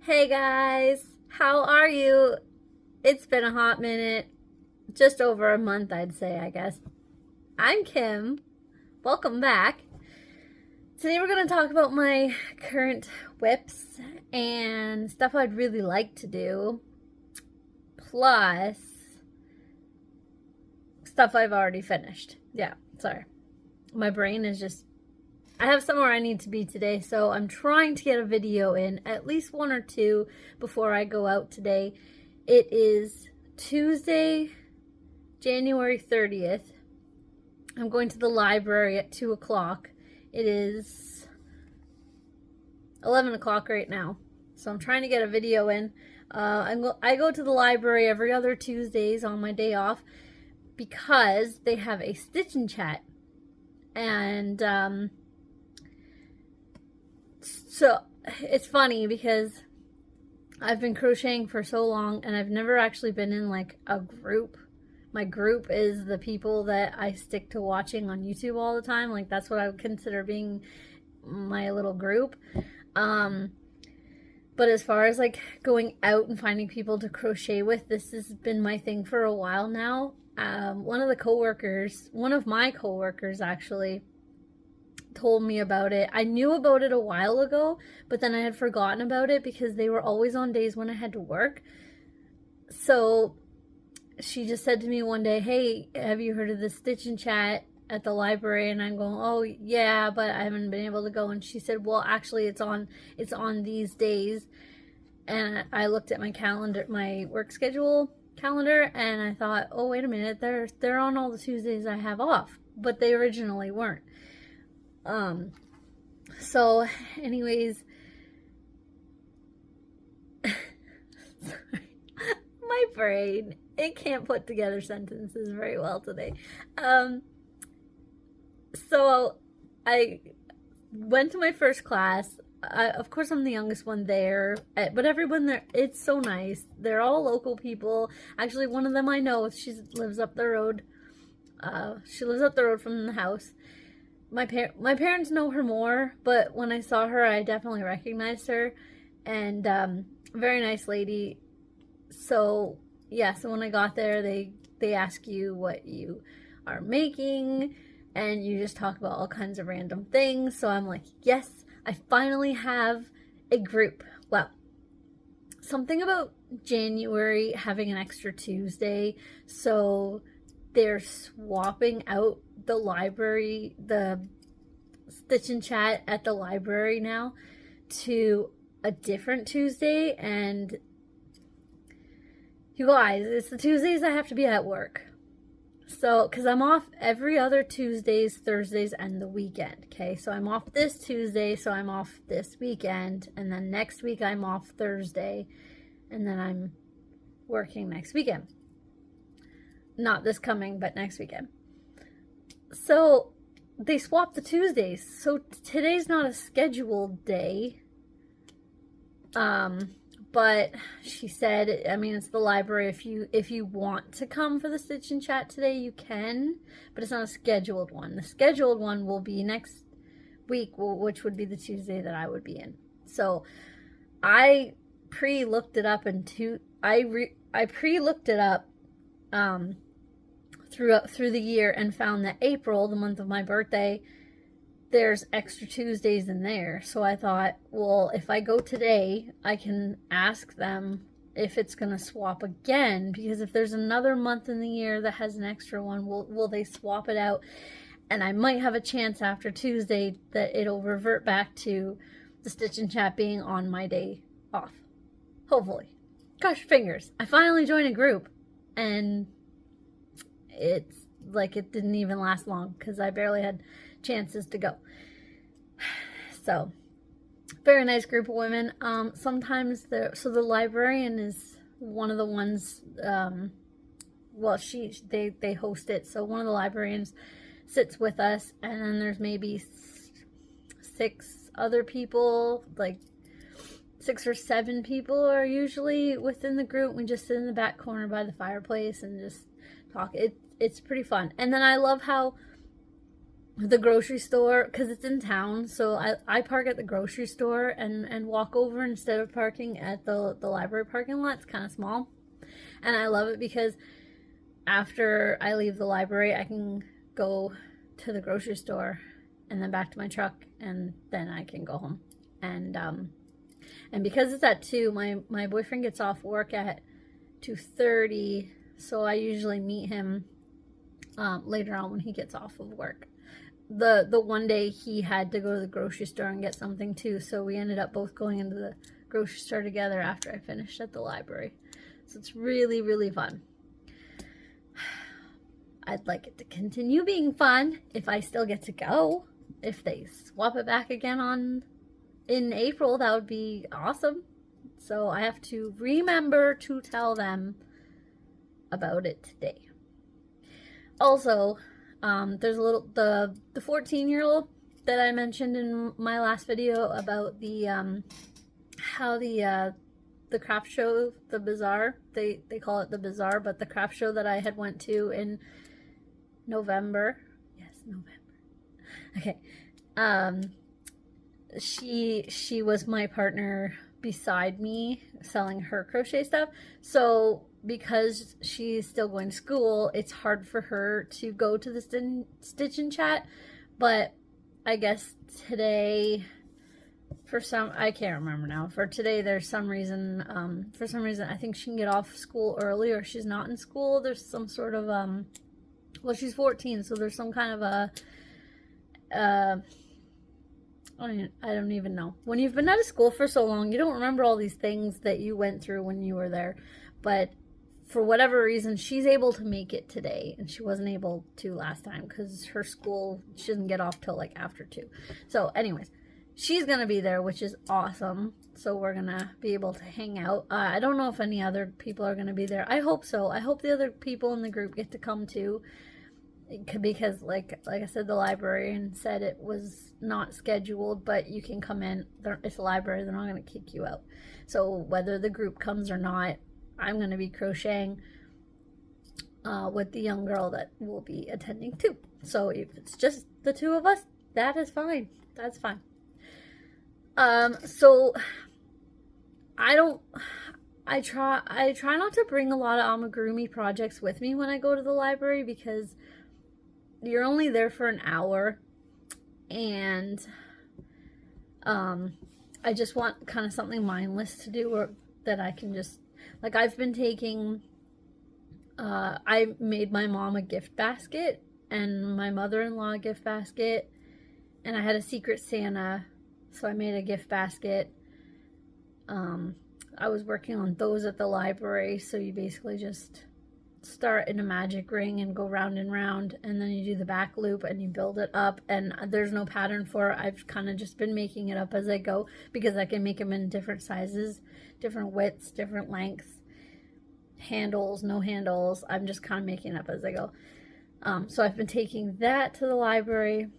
Hey guys, how are you? It's been a hot minute, just over a month, I'd say, I guess. I'm Kim. Welcome back. Today we're going to talk about my current whips and stuff I'd really like to do, plus stuff I've already finished. Yeah, sorry. My brain is just, I have somewhere I need to be today, so I'm trying to get a video in, at least one or two, before I go out today. It is Tuesday, January 30th. I'm going to the library at 2 o'clock. It is 11 o'clock right now, so I'm trying to get a video in. I go to the library every other Tuesdays on my day off because they have a stitch and chat. And so it's funny because I've been crocheting for so long and I've never actually been in like a group. My group is the people that I stick to watching on YouTube all the time. Like that's what I would consider being my little group. But as far as like going out and finding people to crochet with, this has been my thing for a while now. One of my coworkers actually told me about it. I knew about it a while ago, but then I had forgotten about it because they were always on days when I had to work. So she just said to me one day, "Hey, have you heard of the Stitch and Chat at the library?" And I'm going, "Oh yeah, but I haven't been able to go." And she said, "Well, actually it's on these days." And I looked at my calendar, my work schedule calendar, and I thought, "Oh, wait a minute, they're on all the Tuesdays I have off," but they originally weren't. So anyways, sorry. My brain, it can't put together sentences very well today. So I went to my first class. Of course, I'm the youngest one there, but everyone there, it's so nice. They're all local people. Actually, one of them I know, she lives up the road. She lives up the road from the house. My parents know her more, but when I saw her, I definitely recognized her. And very nice lady. So yeah, so when I got there, they ask you what you are making, and you just talk about all kinds of random things. So I'm like, yes, I finally have a group. Well, something about January having an extra Tuesday, so they're swapping out the library, the Stitch and Chat at the library now, to a different Tuesday. And you guys, it's the Tuesdays I have to be at work. So, because I'm off every other Tuesdays, Thursdays, and the weekend, okay? So I'm off this Tuesday, so I'm off this weekend, and then next week I'm off Thursday, and then I'm working next weekend. Not this coming, but next weekend. So they swapped the Tuesdays. So today's not a scheduled day. But she said, I mean, it's the library. If you want to come for the Stitch and Chat today, you can, but it's not a scheduled one. The scheduled one will be next week, which would be the Tuesday that I would be in. So I pre-looked it up I pre-looked it up through the year and found that April, the month of my birthday, there's extra Tuesdays in there. So I thought, well, if I go today, I can ask them if it's going to swap again, because if there's another month in the year that has an extra one, will they swap it out? And I might have a chance after Tuesday that it'll revert back to the Stitch and Chat being on my day off. Hopefully. Gosh, fingers. I finally joined a group, and it's like it didn't even last long because I barely had chances to go. So very nice group of women. Sometimes the librarian is one of the ones, well, they host it, so one of the librarians sits with us, and then there's maybe 6 other people, like 6 or 7 people are usually within the group. We just sit in the back corner by the fireplace and just talk. It's pretty fun. And then I love how the grocery store, because it's in town, so I park at the grocery store and walk over instead of parking at the library parking lot. It's kind of small, and I love it because after I leave the library I can go to the grocery store and then back to my truck, and then I can go home. And because it's at 2, my boyfriend gets off work at 2:30, so I usually meet him later on when he gets off of work. The one day he had to go to the grocery store and get something too, so we ended up both going into the grocery store together after I finished at the library. So it's really, really fun. I'd like it to continue being fun if I still get to go. If they swap it back again in April, that would be awesome. So I have to remember to tell them about it today. Also, there's the 14-year-old that I mentioned in my last video about the how the craft show, the bazaar, they call it the bazaar, but the craft show that I had went to in November. Yes, November. Okay. She was my partner beside me selling her crochet stuff. So because she's still going to school, it's hard for her to go to the Stitch and Chat. But I guess today, I can't remember now. For today, there's some reason, for some reason, I think she can get off school early, or she's not in school. There's some sort of, well, she's 14, so there's some kind of I don't even know. When you've been out of school for so long, you don't remember all these things that you went through when you were there. But for whatever reason, she's able to make it today, and she wasn't able to last time because her school, she doesn't get off till like after 2. So anyways, she's gonna be there, which is awesome. So we're gonna be able to hang out. I don't know if any other people are gonna be there. I hope so. I hope the other people in the group get to come too, because like I said, the librarian said it was not scheduled, but you can come in. It's a library, they're not going to kick you out. So whether the group comes or not, I'm going to be crocheting with the young girl that will be attending too. So if it's just the 2 of us, that is fine. That's fine. So I try not to bring a lot of amigurumi projects with me when I go to the library, because you're only there for an hour, and I just want kind of something mindless to do, or that I can just, like, I've been taking, I made my mom a gift basket and my mother-in-law a gift basket, and I had a Secret Santa, so I made a gift basket. I was working on those at the library, so you basically just start in a magic ring and go round and round, and then you do the back loop and you build it up, and there's no pattern for it. I've kind of just been making it up as I go, because I can make them in different sizes, different widths, different lengths, handles, no handles. I'm just kind of making it up as I go. So I've been taking that to the library.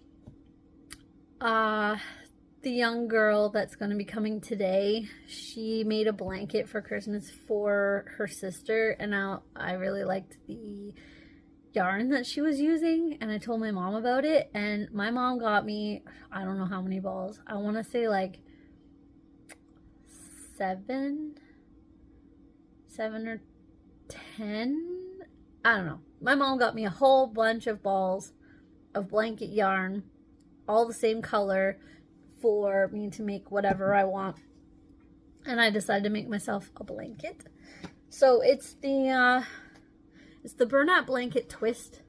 The young girl that's going to be coming today, she made a blanket for Christmas for her sister, and I really liked the yarn that she was using, and I told my mom about it, and my mom got me, I don't know how many balls, I want to say like 7 or 10, I don't know. My mom got me a whole bunch of balls of blanket yarn, all the same color, for me to make whatever I want, and I decided to make myself a blanket. So it's the Bernat blanket twist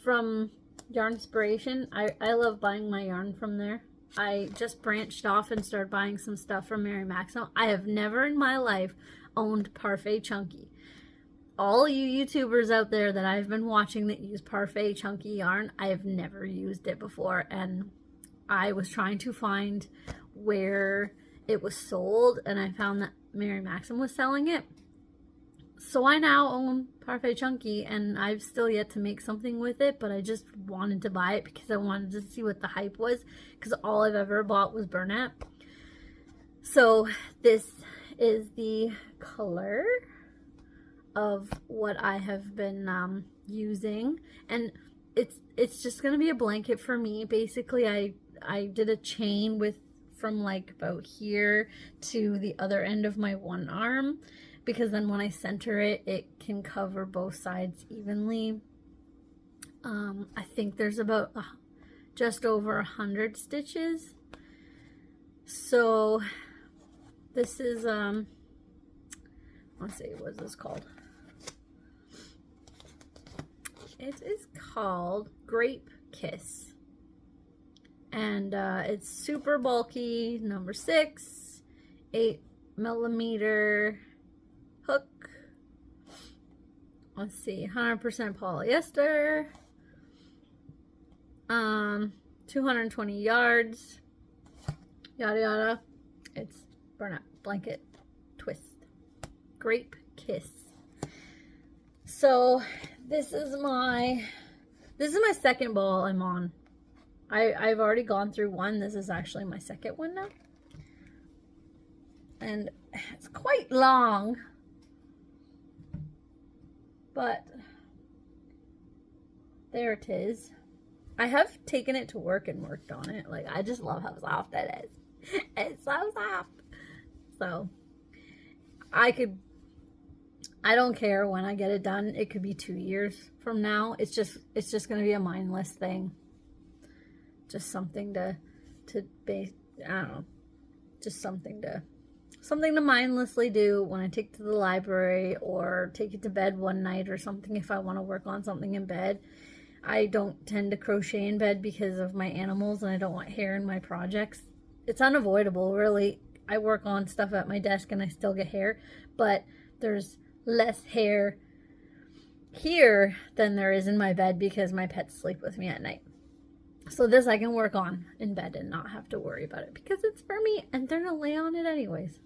from Yarn Inspiration. I love buying my yarn from there. I just branched off and started buying some stuff from Mary Maximo. I have never in my life owned Parfait Chunky. All you YouTubers out there that I've been watching that use Parfait Chunky yarn, I have never used it before, and I was trying to find where it was sold, and I found that Mary Maxim was selling it. So I now own Parfait Chunky, and I've still yet to make something with it, but I just wanted to buy it because I wanted to see what the hype was, because all I've ever bought was Bernat. So this is the color of what I have been using, and it's just gonna be a blanket for me. Basically, I did a chain with from like about here to the other end of my one arm, because then when I center it, it can cover both sides evenly. I think there's about just over 100 stitches. So this is let's see, what is this called? It is called Grape Kiss, and it's super bulky, number 6, 8mm hook. Let's see, 100% polyester, 220 yards, yada yada. It's burnout blanket twist, Grape Kiss. So this is my second ball I'm on. I've already gone through one. This is actually my second one now, and it's quite long, but there it is. I have taken it to work and worked on it. Like, I just love how soft it is. It's so soft. So I don't care when I get it done. It could be 2 years from now. It's just going to be a mindless thing. Just something to base, I don't know. Just something to mindlessly do when I take it to the library or take it to bed one night or something, if I want to work on something in bed. I don't tend to crochet in bed because of my animals, and I don't want hair in my projects. It's unavoidable, really. I work on stuff at my desk and I still get hair, but there's less hair here than there is in my bed because my pets sleep with me at night. So this I can work on in bed and not have to worry about it because it's for me and they're gonna lay on it anyways.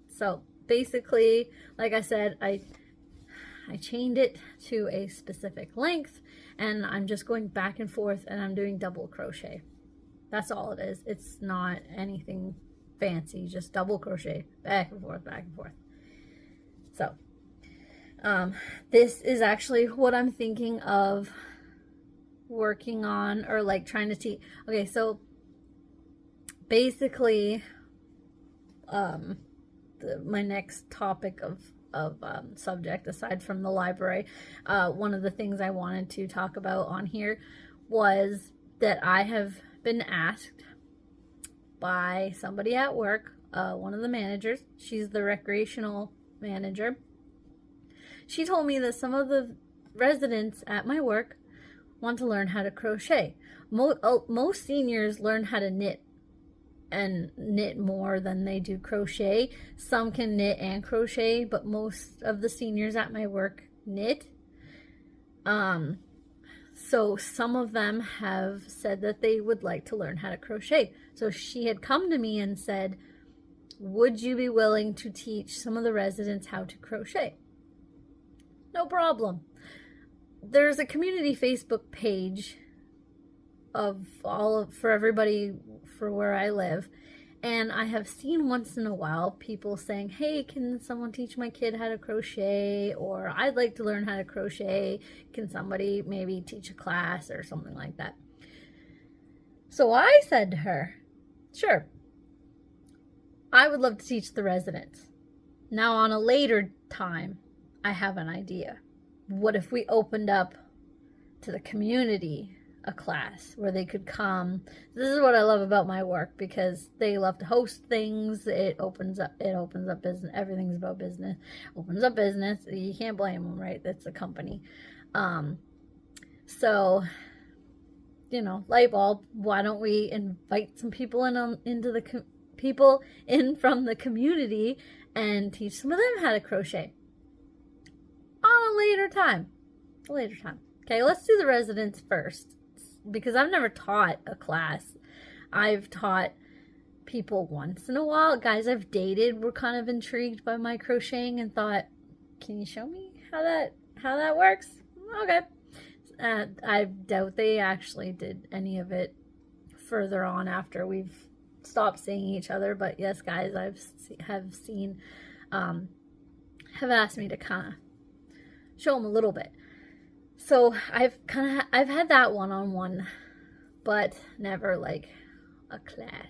So basically, like I said, I chained it to a specific length, and I'm just going back and forth, and I'm doing double crochet. That's all it is. It's not anything fancy, just double crochet, back and forth, back and forth. So this is actually what I'm thinking of working on, or like trying to teach. Okay, so basically my next topic of subject, aside from the library, one of the things I wanted to talk about on here was that I have been asked by somebody at work, one of the managers. She's the recreational manager. She told me that some of the residents at my work want to learn how to crochet. Most seniors learn how to knit, and knit more than they do crochet. Some can knit and crochet, but most of the seniors at my work knit. So some of them have said that they would like to learn how to crochet. So she had come to me and said, would you be willing to teach some of the residents how to crochet? No problem. There's a community Facebook page for everybody for where I live, and I have seen once in a while people saying, hey, can someone teach my kid how to crochet, or I'd like to learn how to crochet, can somebody maybe teach a class or something like that. So I said to her, sure, I would love to teach the residents. Now on a later time, I have an idea. What if we opened up to the community a class where they could come? This is what I love about my work, because they love to host things. It opens up business. Everything's about business. Opens up business. You can't blame them, right? That's a company. So, you know, light bulb. Why don't we invite some people into the people in from the community and teach some of them how to crochet on a later time. Okay, let's do the residents first, because I've never taught a class. I've taught people once in a while. Guys I've dated were kind of intrigued by my crocheting and thought, can you show me how that works? Okay. I doubt they actually did any of it further on after we've stopped seeing each other. But yes, guys have asked me to kind of show them a little bit. So I've had that one-on-one, but never like a class.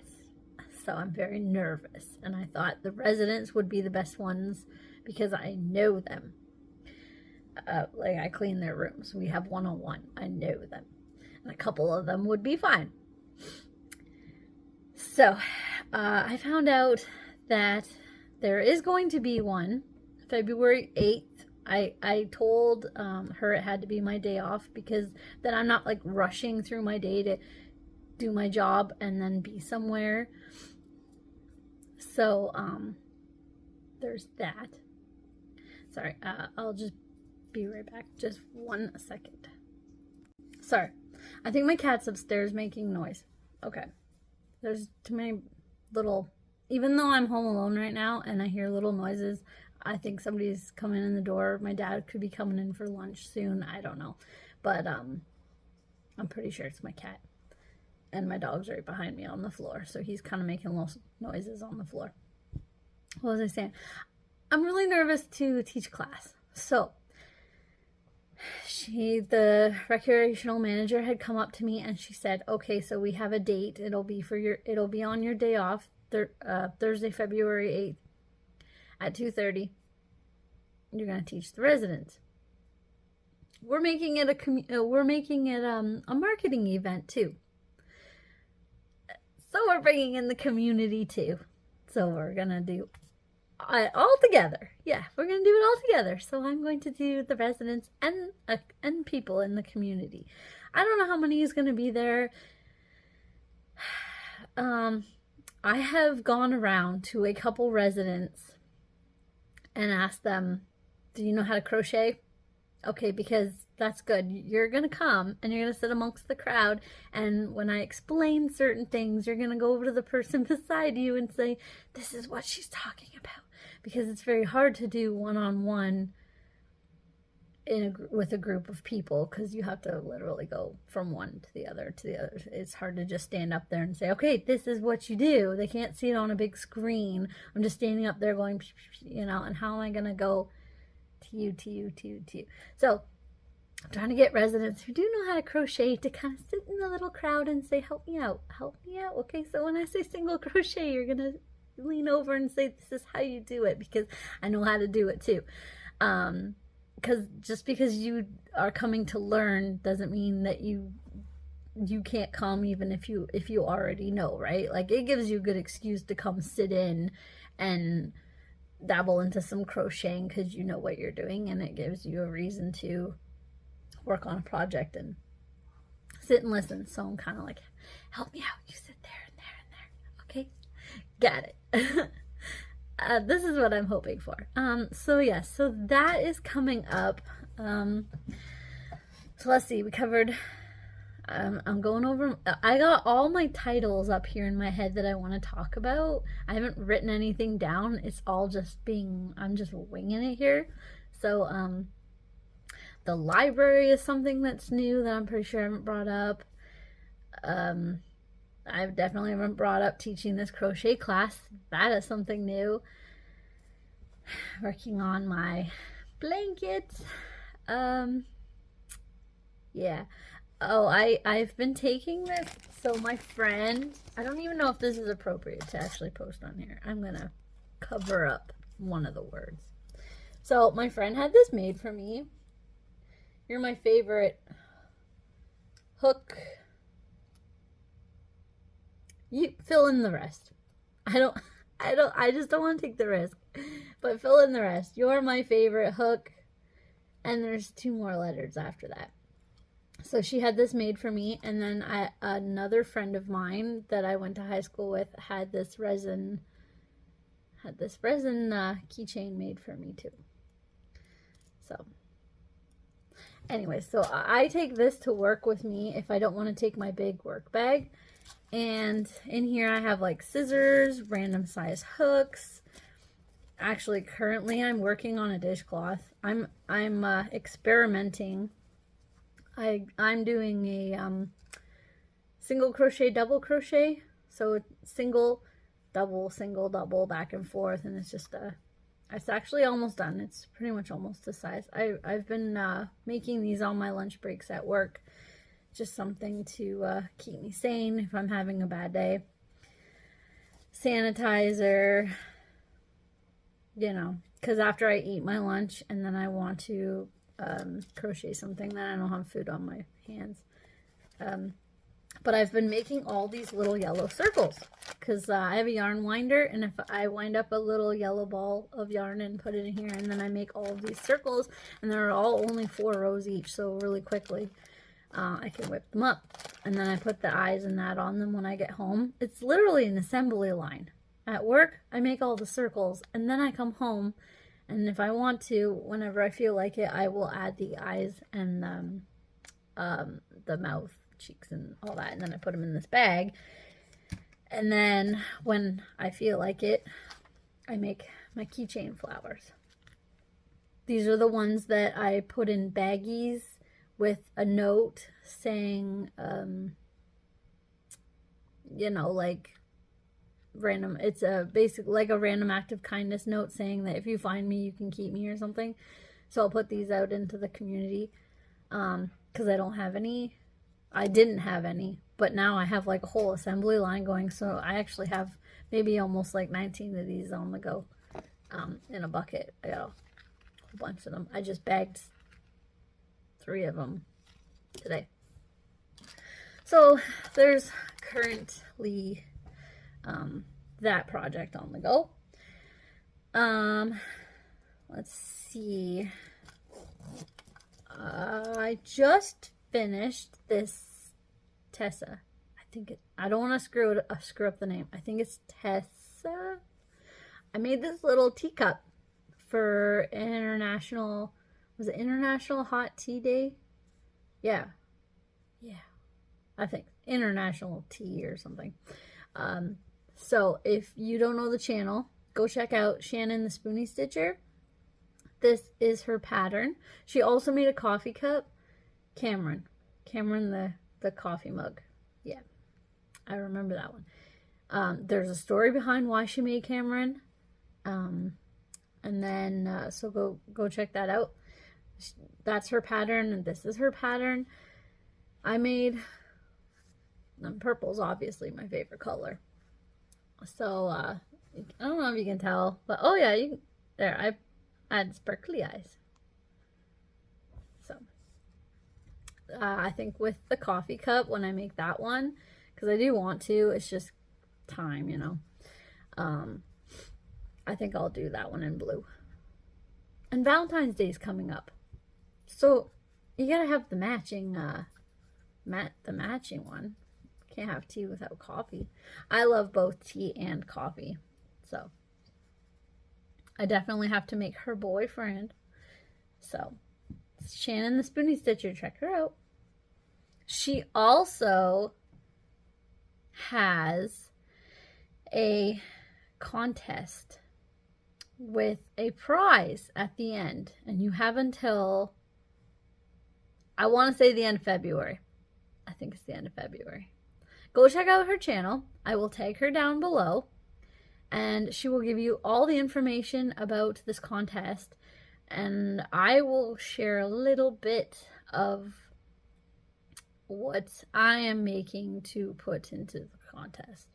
So I'm very nervous, and I thought the residents would be the best ones because I know them. Like I clean their rooms. We have one-on-one. I know them, and a couple of them would be fine. So I found out that there is going to be one February 8th. I told her it had to be my day off because then I'm not like rushing through my day to do my job and then be somewhere. So there's that. Sorry, I'll just be right back. Just 1 second. Sorry, I think my cat's upstairs making noise. Okay, there's too many little, even though I'm home alone right now and I hear little noises, I think somebody's coming in the door. My dad could be coming in for lunch soon. I don't know. But I'm pretty sure it's my cat. And my dog's right behind me on the floor. So he's kind of making little noises on the floor. What was I saying? I'm really nervous to teach class. So the recreational manager had come up to me and she said, okay, so we have a date. It'll be on your day off, Thursday, February 8th. At 2:30, you're gonna teach the residents. We're making it a marketing event too. So we're bringing in the community too. So we're gonna do it all together. Yeah, we're gonna do it all together. So I'm going to do the residents and people in the community. I don't know how many is gonna be there. I have gone around to a couple residents and ask them, do you know how to crochet? Okay, because that's good. You're going to come and you're going to sit amongst the crowd. And when I explain certain things, you're going to go over to the person beside you and say, this is what she's talking about. Because it's very hard to do one-on-one with a group of people because you have to literally go from one to the other to the other. It's hard to just stand up there and say, okay, this is what you do. They can't see it on a big screen. I'm just standing up there going, you know, and how am I going to go to you, to you, to you, to you? So I'm trying to get residents who do know how to crochet to kind of sit in the little crowd and say, help me out, help me out. Okay, so when I say single crochet, you're going to lean over and say, this is how you do it because I know how to do it too. Because just because you are coming to learn doesn't mean that you can't come even if you already know, right? Like it gives you a good excuse to come sit in and dabble into some crocheting because you know what you're doing, and it gives you a reason to work on a project and sit and listen. So I'm kind of like, help me out. You sit there and there and there. Okay, got it. This is what I'm hoping for. So yes, so that is coming up. So let's see, we covered, I'm going over, I got all my titles up here in my head that I want to talk about. I haven't written anything down. It's all just I'm just winging it here. So, the library is something that's new that I'm pretty sure I haven't brought up. I definitely haven't brought up teaching this crochet class. That is something new. Working on my blankets. Yeah. Oh, I've been taking this. So my friend, I don't even know if this is appropriate to actually post on here. I'm gonna cover up one of the words. So my friend had this made for me. You're my favorite hook. You fill in the rest. I just don't want to take the risk. But fill in the rest. You're my favorite hook. And there's 2 more letters after that. So she had this made for me, and then another friend of mine that I went to high school with had this resin keychain made for me too. So anyway, so I take this to work with me if I don't want to take my big work bag. And in here I have like scissors, random size hooks. Actually, currently I'm working on a dishcloth. I'm experimenting. I'm doing a single crochet, double crochet. So single, double, back and forth, and it's just a It's actually almost done. It's pretty much almost the size. I've been making these on my lunch breaks at work. Just something to keep me sane if I'm having a bad day. Sanitizer, you know, because after I eat my lunch and then I want to crochet something, then I don't have food on my hands. But I've been making all these little yellow circles because I have a yarn winder, and if I wind up a little yellow ball of yarn and put it in here, and then I make all of these circles, and they're all only 4 rows each, so really quickly I can whip them up. And then I put the eyes and that on them when I get home. It's literally an assembly line. At work, I make all the circles, and then I come home, and if I want to, whenever I feel like it, I will add the eyes and the mouth, cheeks, and all that, and then I put them in this bag. And then when I feel like it, I make my keychain flowers. These are the ones that I put in baggies with a note saying, you know, like random, it's a basic, like a random act of kindness note saying that if you find me, you can keep me or something. So I'll put these out into the community because I don't have any. I didn't have any, but now I have like a whole assembly line going, so I actually have maybe almost like 19 of these on the go in a bucket. I got a whole bunch of them. I just bagged 3 of them today. So there's currently that project on the go. Let's see. I just finished this Tessa. I don't want to screw up the name. I think it's Tessa. I made this little teacup for International, was it International Hot Tea Day? Yeah. I think International Tea or something. So if you don't know the channel, go check out Shannon the Spoony Stitcher. This is her pattern. She also made a coffee cup. Cameron the coffee mug. Yeah, I remember that one. There's a story behind why she made Cameron. And then, so go check that out. That's her pattern, and this is her pattern. I made, purple's obviously my favorite color. So, I don't know if you can tell, but oh yeah, there, I add sparkly eyes. So, I think with the coffee cup, when I make that one, because I do want to, it's just time, you know. I think I'll do that one in blue. And Valentine's Day is coming up, so you gotta have the matching, matching one. Can't have tea without coffee. I love both tea and coffee, so I definitely have to make her boyfriend. So Shannon the Spoony Stitcher, check her out. She also has a contest with a prize at the end, and you have until, I want to say the end of February. I think it's the end of February. Go check out her channel. I will tag her down below, and she will give you all the information about this contest, and I will share a little bit of what I am making to put into the contest.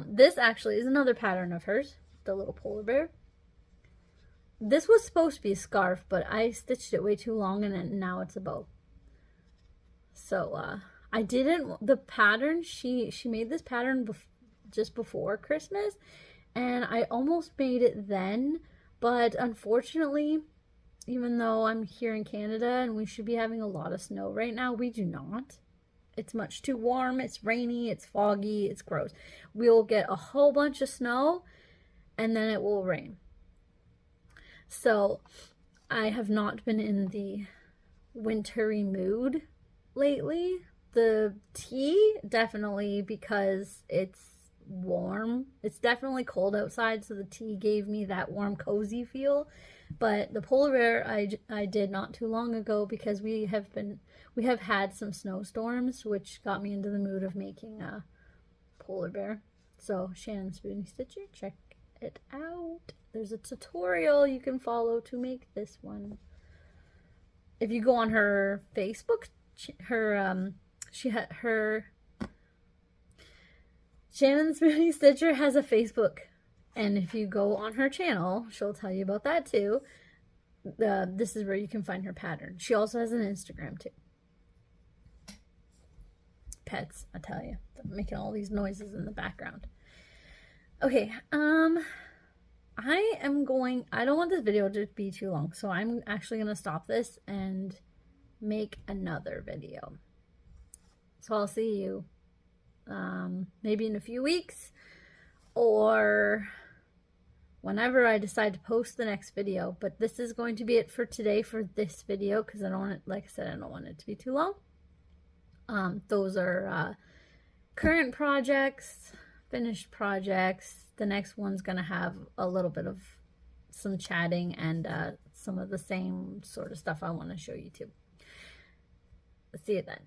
This actually is another pattern of hers, the little polar bear. This was supposed to be a scarf, but I stitched it way too long, and now it's a bow. So I didn't, the pattern, she made this pattern just before Christmas, and I almost made it then, but unfortunately, even though I'm here in Canada and we should be having a lot of snow right now, we do not. It's much too warm, it's rainy, it's foggy, it's gross. We'll get a whole bunch of snow and then it will rain. So I have not been in the wintry mood lately. The tea, definitely, because it's warm. It's definitely cold outside, so the tea gave me that warm, cozy feel. But the polar bear I did not too long ago, because we have had some snowstorms, which got me into the mood of making a polar bear. So Shannon Spoony Stitcher, check it out. there's a tutorial you can follow to make this one. If you go on her Facebook, her Shannon's Mini Stitcher has a Facebook, and if you go on her channel, she'll tell you about that too. This is where you can find her pattern. She also has an Instagram too. Pets, I tell you, they're making all these noises in the background. Okay, I don't want this video to be too long, so I'm actually going to stop this and make another video. So I'll see you maybe in a few weeks, or whenever I decide to post the next video. But this is going to be it for today for this video, because I don't want it, like I said, I don't want it to be too long. Those are current projects, finished projects. The next one's gonna have a little bit of some chatting and some of the same sort of stuff I want to show you too. See you then.